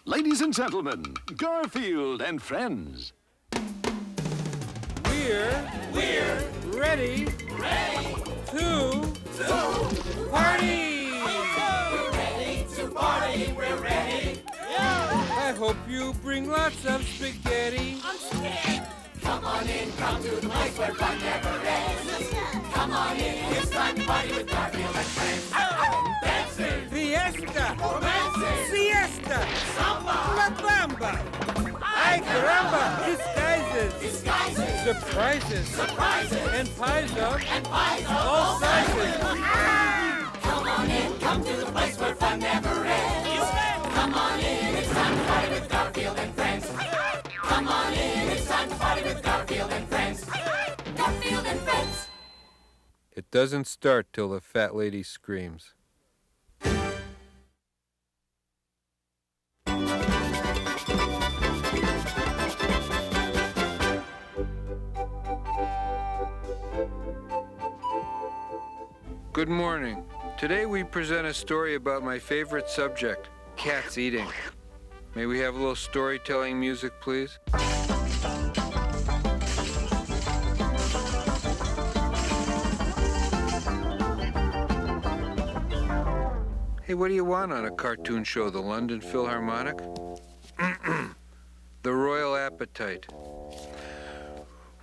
Ladies and gentlemen, Garfield and Friends. We're ready to party! We're ready to party, we're ready. I hope you bring lots of spaghetti. I'm scared. Come on in, come to the place where fun never ends. Come on in, it's time to party with Garfield and Friends. Dancing, Fiesta! romancing, Siesta! samba, La Bamba! Ay caramba! Disguises! Surprises! And pies of all sizes! Come on in, come to the place where fun never ends. Come on in, it's time to party with Garfield and Friends. Come on in, it's time to party with Garfield and Friends. Garfield and Friends. It doesn't start till the fat lady screams. Good morning. Today we present a story about my favorite subject, cats eating. May we have a little storytelling music, please? Hey, what do you want on a cartoon show, the London Philharmonic? The Royal Appetite.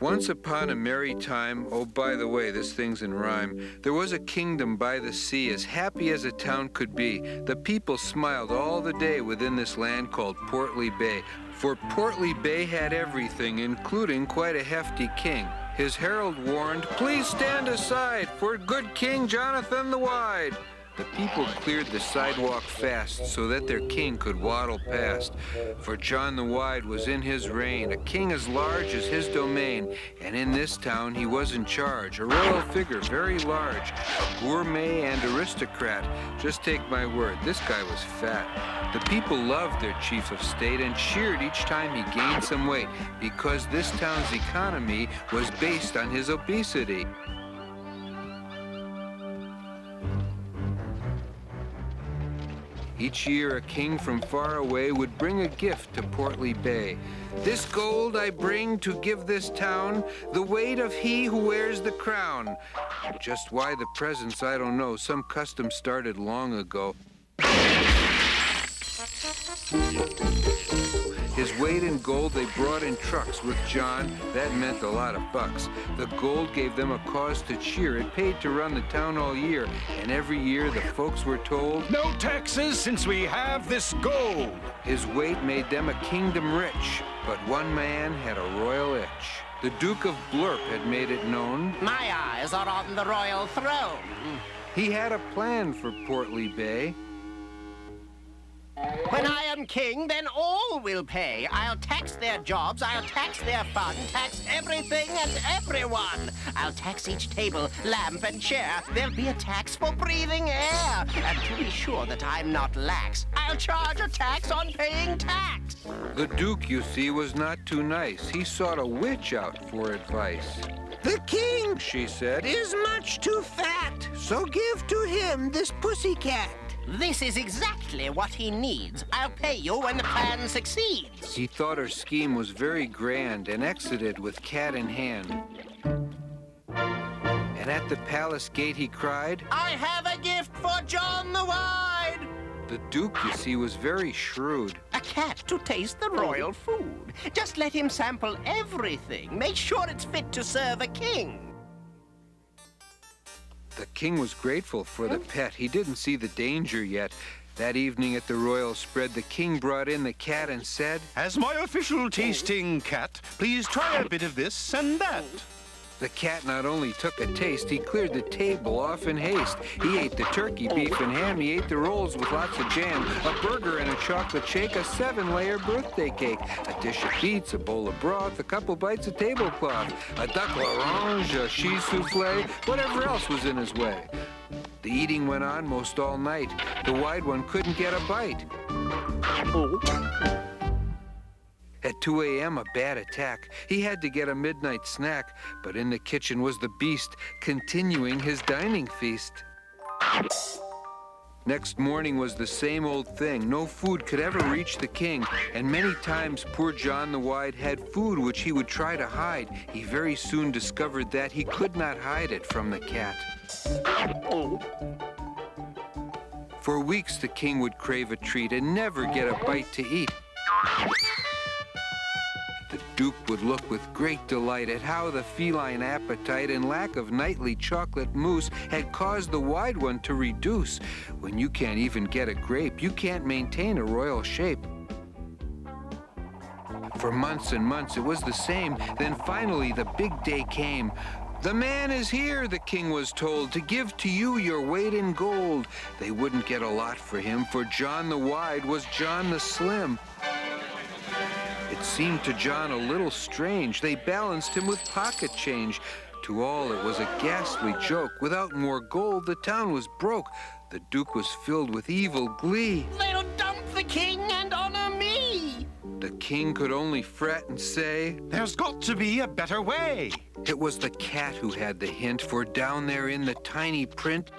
Once upon a merry time, oh, by the way, this thing's in rhyme, there was a kingdom by the sea as happy as a town could be. The people smiled all the day within this land called Portly Bay. For Portly Bay had everything, including quite a hefty king. His herald warned, "Please stand aside for good King Jonathan the Wide." The people cleared the sidewalk fast so that their king could waddle past. For John the Wide was in his reign, a king as large as his domain. And in this town he was in charge, a royal figure very large, a gourmet and aristocrat. Just take my word, this guy was fat. The people loved their chief of state and cheered each time he gained some weight because this town's economy was based on his obesity. Each year, a king from far away would bring a gift to Portly Bay. "This gold I bring to give this town the weight of he who wears the crown." Just why the presents, I don't know. Some custom started long ago. His weight in gold they brought in trucks. With John, that meant a lot of bucks. The gold gave them a cause to cheer. It paid to run the town all year. And every year the folks were told, No taxes since we have this gold. his weight made them a kingdom rich. But one man had a royal itch. The Duke of Blurp had made it known. My eyes are on the royal throne. He had a plan for Portly Bay. When I am king, then all will pay. I'll tax their jobs, I'll tax their fun, tax everything and everyone. I'll tax each table, lamp, and chair. There'll be a tax for breathing air. And to be sure that I'm not lax, I'll charge a tax on paying tax. The Duke, you see, was not too nice. He sought a witch out for advice. "The king," she said, "is much too fat, so give to him this pussycat." This is exactly what he needs. I'll pay you when the plan succeeds. He thought her scheme was very grand and exited with cat in hand. And at the palace gate he cried, I have a gift for John the Wide. The Duke, you see, was very shrewd. A cat to taste the royal food. Just let him sample everything. Make sure it's fit to serve a king. The king was grateful for the pet. He didn't see the danger yet. That evening at the royal spread, the king brought in the cat and said, As my official tasting cat, please try a bit of this and that. The cat not only took a taste, he cleared the table off in haste. He ate the turkey, beef, and ham. He ate the rolls with lots of jam, a burger and a chocolate shake, a 7-layer birthday cake, a dish of beets, a bowl of broth, a couple bites of tablecloth, a duck l'orange, a cheese souffle, whatever else was in his way. The eating went on most all night. The Wide One couldn't get a bite. At 2 a.m., a bad attack. He had to get a midnight snack, but in the kitchen was the beast, continuing his dining feast. Next morning was the same old thing. No food could ever reach the king, and many times poor John the Wide had food which he would try to hide. He very soon discovered that he could not hide it from the cat. For weeks the king would crave a treat and never get a bite to eat. The Duke would look with great delight at how the feline appetite and lack of nightly chocolate mousse had caused the Wide One to reduce. When you can't even get a grape, you can't maintain a royal shape. For months and months it was the same. Then finally the big day came. "The man is here," the king was told, "to give to you your weight in gold." They wouldn't get a lot for him, for John the Wide was John the Slim. It seemed to John a little strange. They balanced him with pocket change. To all it was a ghastly joke. Without more gold, the town was broke. The Duke was filled with evil glee. They'll dump the king and honor me. The king could only fret and say, "There's got to be a better way." It was the cat who had the hint, for down there in the tiny print,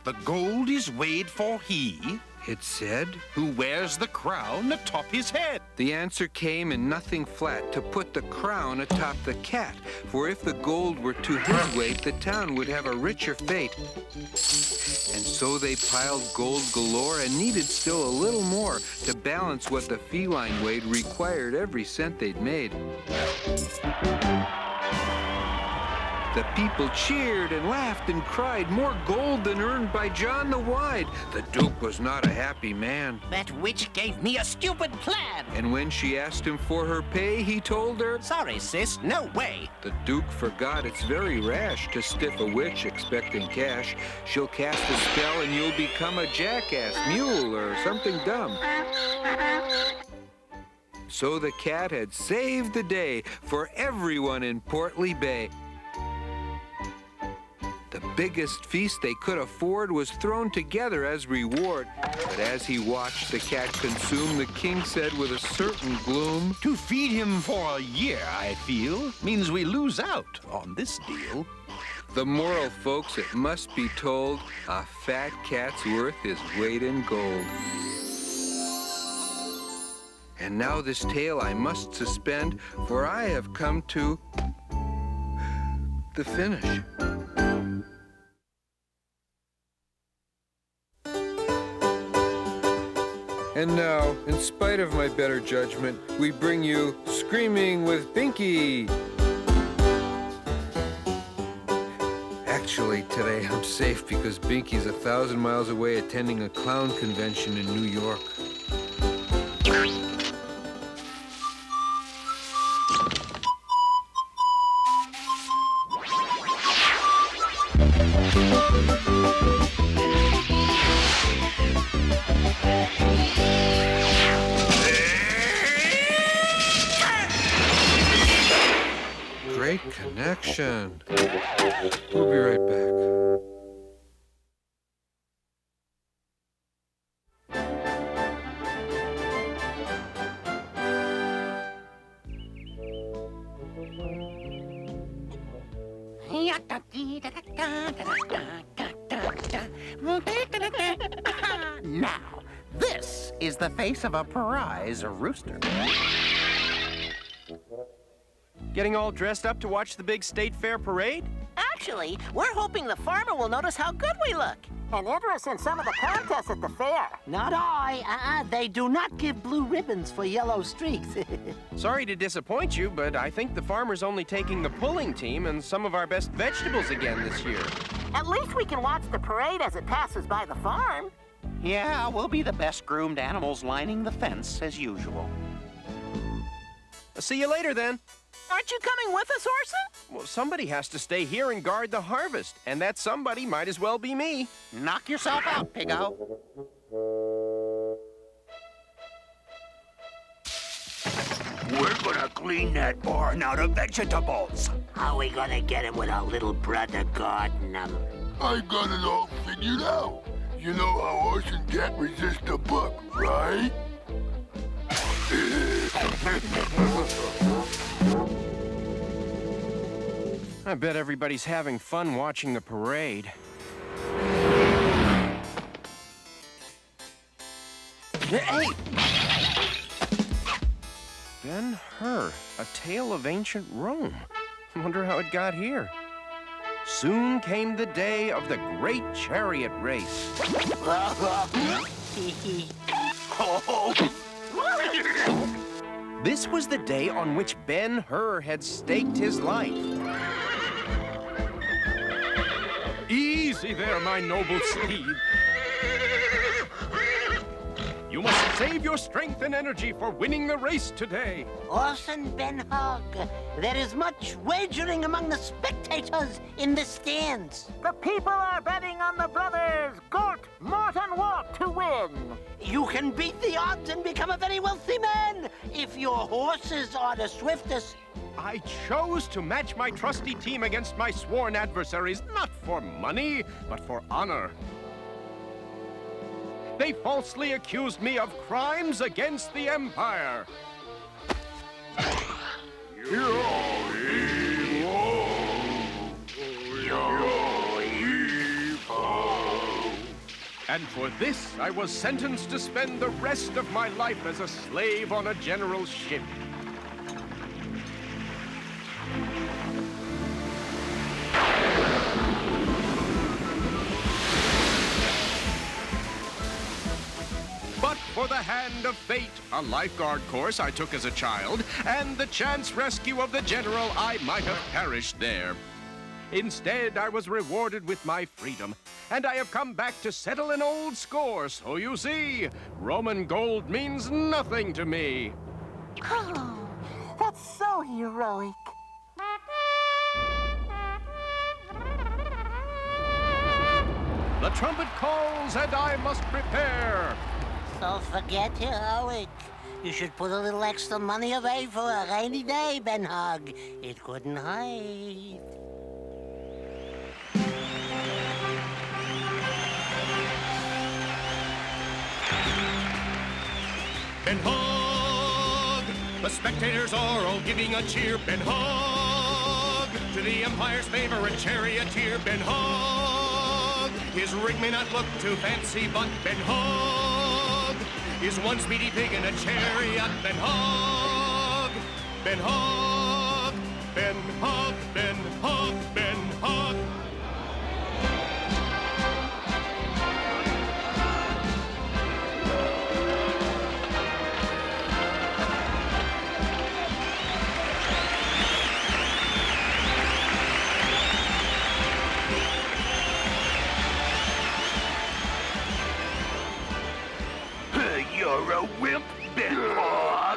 "The gold is weighed for he it said, who wears the crown atop his head." the answer came in nothing flat, to put the crown atop the cat. For if the gold were to his weight, the town would have a richer fate. And so they piled gold galore and needed still a little more to balance what the feline weighed required every cent they'd made. The people cheered and laughed and cried, more gold than earned by John the Wide. The Duke was not a happy man. That witch gave me a stupid plan. And when she asked him for her pay, he told her, Sorry, sis, no way. The Duke forgot it's very rash to stiff a witch expecting cash. She'll cast a spell and you'll become a jackass, mule, or something dumb. So the cat had saved the day for everyone in Portly Bay. The biggest feast they could afford was thrown together as reward. But as he watched the cat consume, the king said with a certain gloom, "To feed him for a year, I feel, means we lose out on this deal." The moral, folks, it must be told, a fat cat's worth his weight in gold. And now this tale I must suspend, for I have come to the finish. And now, in spite of my better judgment, we bring you Screaming with Binky. Actually, today I'm safe because Binky's 1,000 miles away attending a clown convention in New York. Great connection. We'll be right back. Now, this is the face of a prize rooster. Getting all dressed up to watch the big state fair parade? Actually, we're hoping the farmer will notice how good we look. And enter us in some of the contests at the fair. Not I. They do not give blue ribbons for yellow streaks. Sorry to disappoint you, but I think the farmer's only taking the pulling team and some of our best vegetables again this year. At least we can watch the parade as it passes by the farm. Yeah, we'll be the best groomed animals lining the fence as usual. I'll see you later then. Aren't you coming with us, Orson? Well, somebody has to stay here and guard the harvest, and that somebody might as well be me. Knock yourself out, Piggo. We're gonna clean that barn out of vegetables. How we gonna get him with our little brother guarding him? I got it all figured out. You know how Orson can't resist a book, right? I bet everybody's having fun watching the parade. Hey! Ben-Hur, a tale of ancient Rome. Wonder how it got here. Soon came the day of the great chariot race. This was the day on which Ben-Hur had staked his life. Easy there, my noble steed. You must save your strength and energy for winning the race today. Orson Ben-Hur, there is much wagering among the spectators in the stands. The people are betting on the brothers Gort, Mort, and Wart to win. You can beat the odds and become a very wealthy man if your horses are the swiftest. I chose to match my trusty team against my sworn adversaries, not for money, but for honor. They falsely accused me of crimes against the Empire. And for this, I was sentenced to spend the rest of my life as a slave on a general's ship. But for the hand of fate, a lifeguard course I took as a child, and the chance rescue of the general, I might have perished there. Instead, I was rewarded with my freedom, and I have come back to settle an old score. So you see, Roman gold means nothing to me. Oh, that's so heroic. The trumpet calls, and I must prepare. Don't forget, heroic. You should put a little extra money away for a rainy day, Ben-Hur. It couldn't hurt. Ben-Hur, the spectators are all giving a cheer. Ben-Hur, to the Empire's favorite charioteer. Ben-Hur, his rig may not look too fancy, but Ben-Hur is one speedy pig in a chariot. Ben-Hur, Ben-Hur, Ben-Hur, Ben-Hur, Ben-Hur. You're a wimp, Ben-Hur.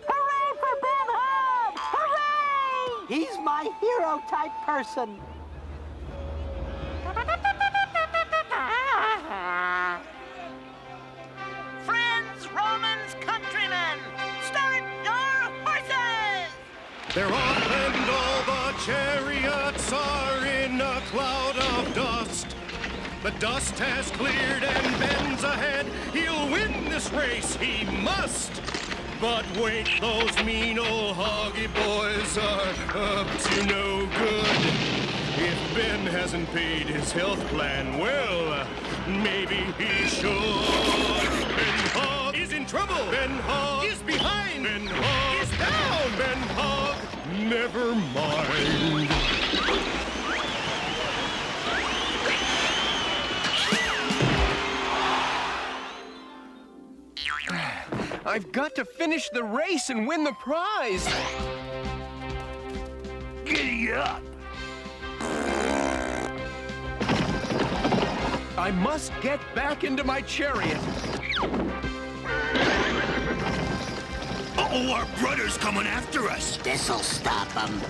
Hooray for Ben-Hur! Hooray! He's my hero-type person. Friends, Romans, countrymen, start your horses! They're off and all the chariots are in a cloud of dust. The dust has cleared and Ben's ahead. He'll win this race, he must. But wait, those mean old hoggy boys are up to no good. If Ben hasn't paid his health plan, well, maybe he should. Ben-Hur is in trouble. Ben-Hur is behind. Ben-Hur is down. Ben-Hur, never mind. I've got to finish the race and win the prize. Giddy up. I must get back into my chariot. Uh-oh, our brother's coming after us. This'll stop him.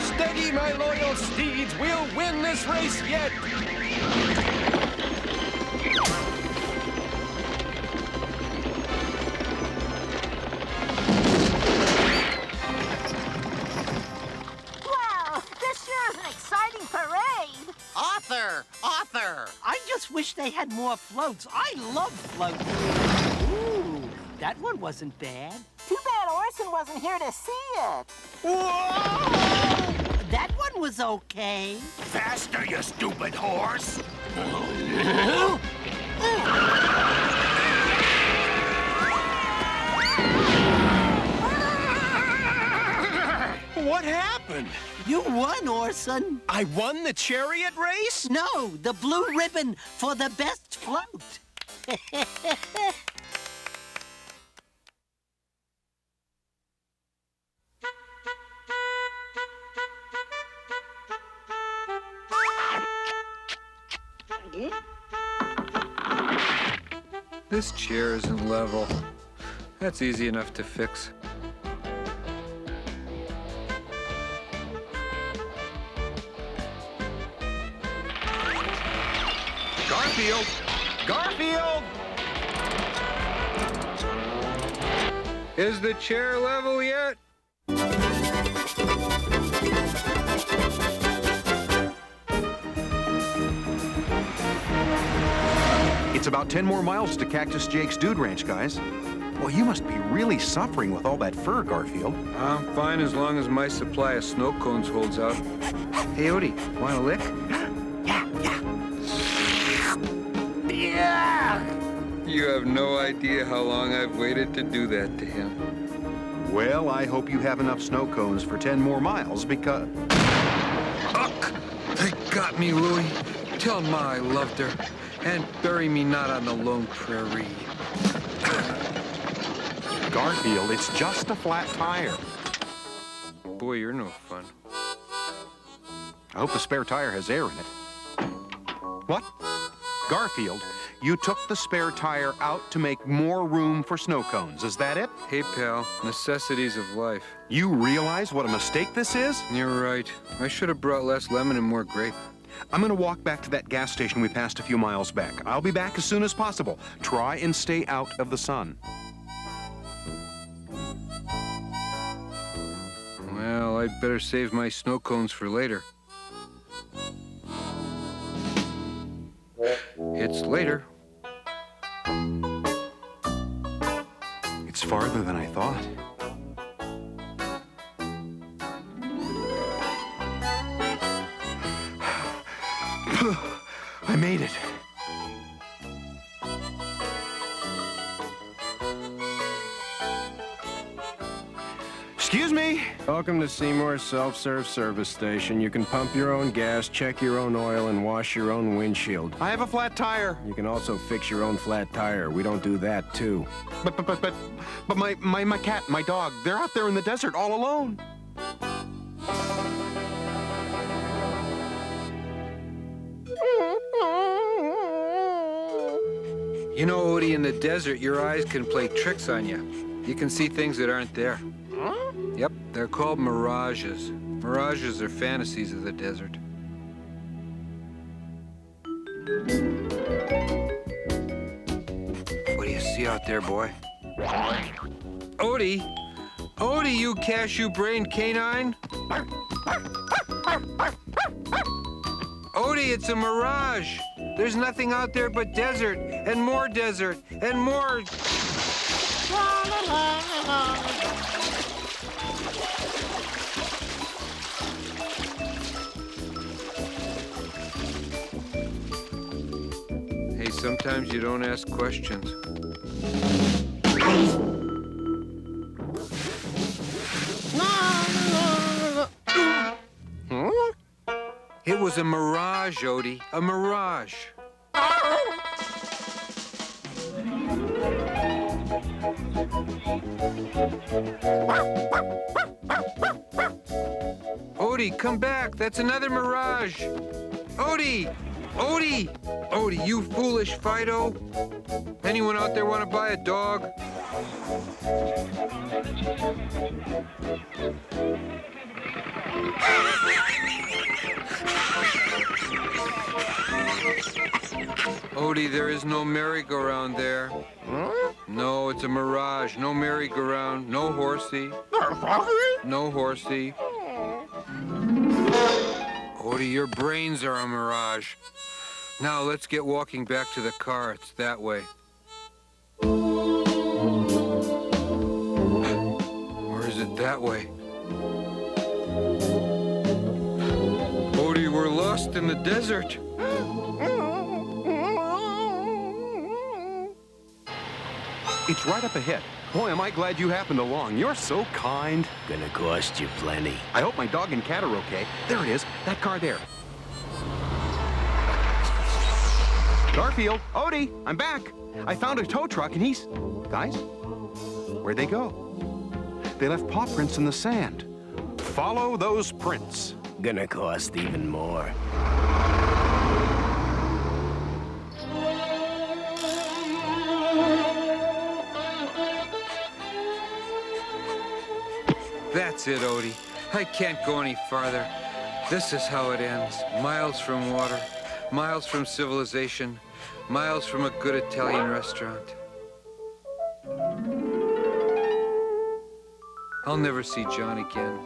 Steady, my loyal steeds. We'll win this race yet. Wow, this sure is an exciting parade. Author! I just wish they had more floats. I love floats. Ooh, that one wasn't bad. Too bad Orson wasn't here to see it. Whoa! That one was okay. Faster, you stupid horse! What happened? You won, Orson. I won the chariot race? No, the blue ribbon for the best float. This chair isn't level. That's easy enough to fix. Garfield! Garfield! Is the chair level yet? It's about 10 more miles to Cactus Jake's Dude Ranch, guys. Well, you must be really suffering with all that fur, Garfield. I'm fine as long as my supply of snow cones holds out. Hey, Odie, want a lick? You have no idea how long I've waited to do that to him. Well, I hope you have enough snow cones for 10 more miles because... Ugh! They got me, Louie. Tell Ma I loved her. And bury me not on the lone prairie. Garfield, it's just a flat tire. Boy, you're no fun. I hope the spare tire has air in it. What? Garfield, you took the spare tire out to make more room for snow cones. Is that it? Hey, pal, necessities of life. You realize what a mistake this is? You're right. I should have brought less lemon and more grape. I'm gonna walk back to that gas station we passed a few miles back. I'll be back as soon as possible. Try and stay out of the sun. Well, I'd better save my snow cones for later. It's later. It's farther than I thought. I made it. Excuse me. Welcome to Seymour's self-serve service station. You can pump your own gas, check your own oil, and wash your own windshield. I have a flat tire. You can also fix your own flat tire. We don't do that, too. But my cat, my dog, they're out there in the desert all alone. You know, Odie, in the desert, your eyes can play tricks on you. You can see things that aren't there. Huh? Yep, they're called mirages. Mirages are fantasies of the desert. What do you see out there, boy? Odie! Odie, you cashew-brained canine! Odie, it's a mirage! There's nothing out there but desert, and more desert, and more... Hey, sometimes you don't ask questions. It was a mirage, Odie. A mirage. Odie, come back. That's another mirage. Odie! Odie! Odie, you foolish Fido. Anyone out there want to buy a dog? Odie, there is no merry-go-round there. Huh? No, it's a mirage. No merry-go-round. No horsey. No horsey. Odie, your brains are a mirage. Now, let's get walking back to the car. It's that way. Or is that way. Odie, we're lost in the desert. It's right up ahead. Boy, am I glad you happened along. You're so kind. Gonna cost you plenty. I hope my dog and cat are okay. There it is, that car there. Garfield, Odie, I'm back. I found a tow truck and he's... Guys, where'd they go? They left paw prints in the sand. Follow those prints. Gonna cost even more. That's it, Odie. I can't go any farther. This is how it ends. Miles from water, miles from civilization, miles from a good Italian restaurant. I'll never see John again.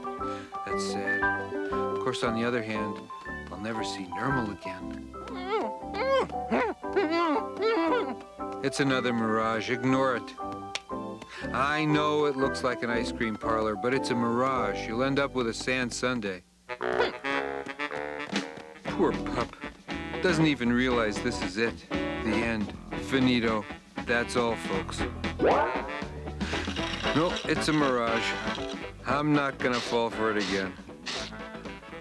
That's sad. Of course, on the other hand, I'll never see Nermal again. It's another mirage. Ignore it. I know it looks like an ice cream parlor, but it's a mirage. You'll end up with a sand sundae. Poor pup. Doesn't even realize this is it. The end. Finito. That's all, folks. No, it's a mirage. I'm not gonna fall for it again.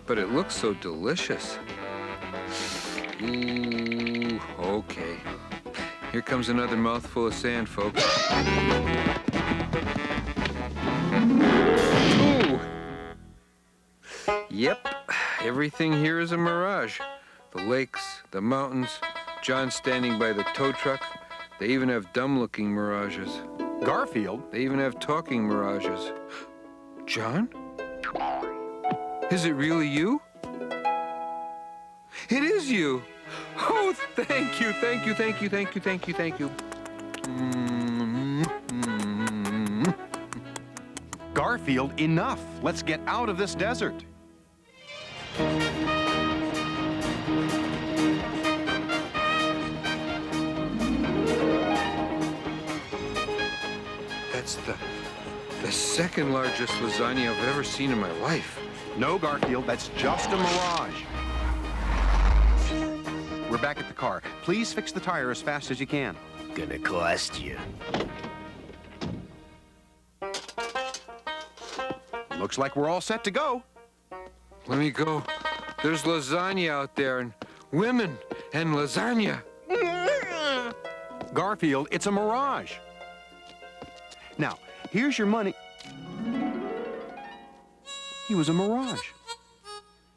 But it looks so delicious. Ooh, okay. Here comes another mouthful of sand, folks. Ooh. Yep, everything here is a mirage. The lakes, the mountains, John standing by the tow truck. They even have dumb-looking mirages. Garfield? They even have talking mirages. John? Is it really you? It is you! Oh, thank you, thank you, thank you, thank you, thank you, thank you. Garfield, enough. Let's get out of this desert. That's the second largest lasagna I've ever seen in my life. No, Garfield, that's just a mirage. We're back at the car. Please fix the tire as fast as you can. Gonna cost you. Looks like we're all set to go. Let me go. There's lasagna out there, and women, and lasagna. Garfield, it's a mirage. Now, here's your money. He was a mirage.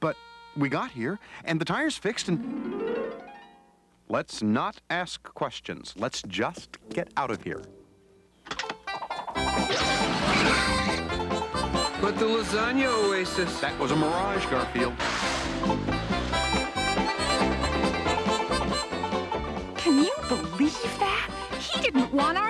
But we got here, and the tire's fixed, and... Let's not ask questions. Let's just get out of here. But the lasagna oasis... That was a mirage, Garfield. Can you believe that? He didn't want our